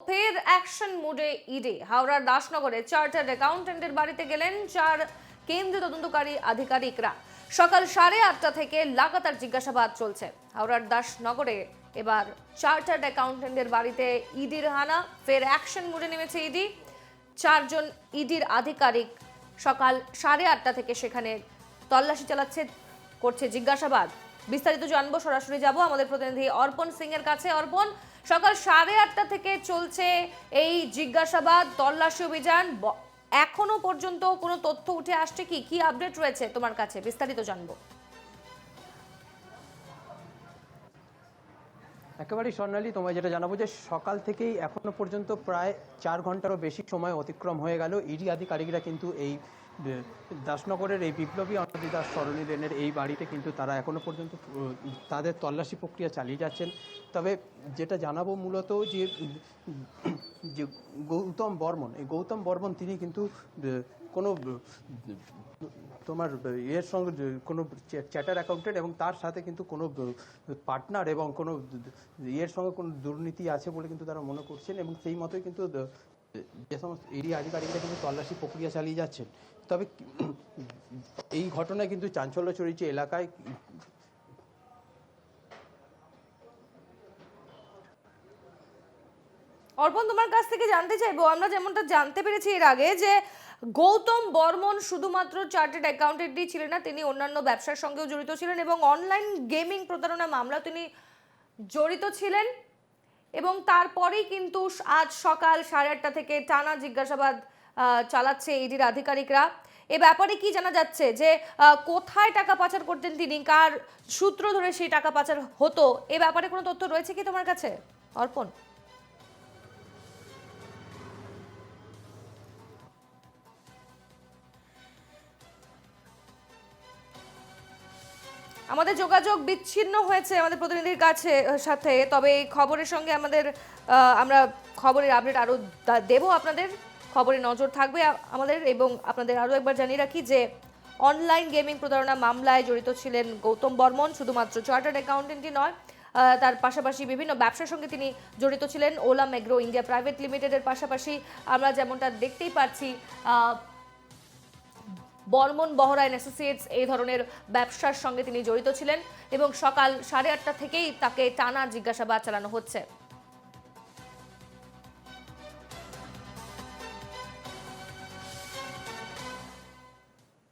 ফের অ্যাকশন মোডে ইডি। হাওড়ার দাসনগরে চার্টার্ড অ্যাকাউন্টেন্টের বাড়িতে গেলেন 4 কেন্দ্রীয় তদন্তকারী আধিকারিকরা। সকাল 8:30 থেকে লাগাতার জিজ্ঞাসাবাদ চলছে। হাওড়ার দাসনগরে এবার চার্টার্ড অ্যাকাউন্টেন্টের বাড়িতে ইডির হানা, ফের অ্যাকশন মোডে নেমেছে ইডি। 4 জন ইডির আধিকারিক সকাল 8:30 থেকে সেখানে তল্লাশি চালাচ্ছে, করছে জিজ্ঞাসাবাদ। বিস্তারিত জানবো, সরাসরি যাব আমাদের প্রতিনিধি অর্পণ সিং এর কাছে। অর্পণ, সকাল 8:30 থেকে চলছে এই জিজ্ঞাসাবাদ, তল্লাশি অভিযান। এখনো পর্যন্ত কোনো তথ্য উঠে আসছে কি? কি আপডেট রয়েছে তোমার কাছে? বিস্তারিত জানবো। একেবারেই স্বর্ণালী, তোমায় যেটা জানাবো যে সকাল থেকেই এখনো পর্যন্ত প্রায় 4 ঘন্টারও বেশি সময় অতিক্রম হয়ে গেল। ইডি আধিকারিকরা কিন্তু এই দাসনগরের এই বিপ্লবী অনাদি দাস সরণী লেনের এই বাড়িতে কিন্তু তারা এখনো পর্যন্ত তাদের তল্লাশি প্রক্রিয়া চালিয়ে যাচ্ছেন। তবে যেটা জানাবো মূলত যে গৌতম বর্মন তিনি কিন্তু কোনো তোমার এর সঙ্গে কোনো চ্যাটার অ্যাকাউন্টেন্ট এবং তার সাথে কিন্তু কোনো পার্টনার এবং কোনো এর সঙ্গে কোনো দুর্নীতি আছে বলে কিন্তু তারা মনে করছেন, এবং সেই মতোই কিন্তু যে সমস্ত ইডি আধিকারিকরা কিন্তু তল্লাশি প্রক্রিয়া চালিয়ে যাচ্ছেন। তবে এই ঘটনায় কিন্তু চাঞ্চল্য ছড়িয়েছে এলাকায়। অর্পণ, তোমার কাছ থেকে জানতে চাইবো, আমরা যেমনটা জানতে পেরেছি এর আগে যে গৌতম বর্মন শুধুমাত্র চার্টার্ড অ্যাকাউন্টেন্টই ছিলেন না, তিনি অন্যান্য ব্যবসার সঙ্গেও জড়িত ছিলেন এবং অনলাইন গেমিং প্রতারণা মামলা তিনি জড়িত ছিলেন। এবং তারপরেই কিন্তু আজ সকাল 8:30 থেকে টানা জিজ্ঞাসাবাদ চালাচ্ছে ইডির আধিকারিকরা। এ ব্যাপারে কি জানা যাচ্ছে যে কোথায় টাকা পাচার করতেন তিনি, কার সূত্র ধরে সেই টাকা পাচার হতো, এ ব্যাপারে কোনো তথ্য রয়েছে কি তোমার কাছে অর্পণ? আমাদের যোগাযোগ বিচ্ছিন্ন হয়েছে আমাদের প্রতিনিধির সাথে। তবে এই খবরের সঙ্গে আমরা খবরের আপডেট আরও দেব আপনাদের। খবরে নজর থাকবে আমাদের। এবং আপনাদের আরও একবার জানিয়ে রাখি যে অনলাইন গেমিং প্রতারণা মামলায় জড়িত ছিলেন গৌতম বর্মন। শুধুমাত্র চার্টার্ড অ্যাকাউন্টেন্টই নয়, তার পাশাপাশি বিভিন্ন ব্যবসার সঙ্গে তিনি জড়িত ছিলেন। ওলা ম্যাগ্রো ইন্ডিয়া প্রাইভেট লিমিটেডের পাশাপাশি আমরা যেমনটা দেখতেই পাচ্ছি বর্মন বহরা অ্যান্ড অ্যাসোসিয়েটস এই ধরনের ব্যবসার সঙ্গে তিনি জড়িত ছিলেন। এবং সকাল 8:30 থেকেই তাকে টানা জিজ্ঞাসাবাদ চালানো হচ্ছে।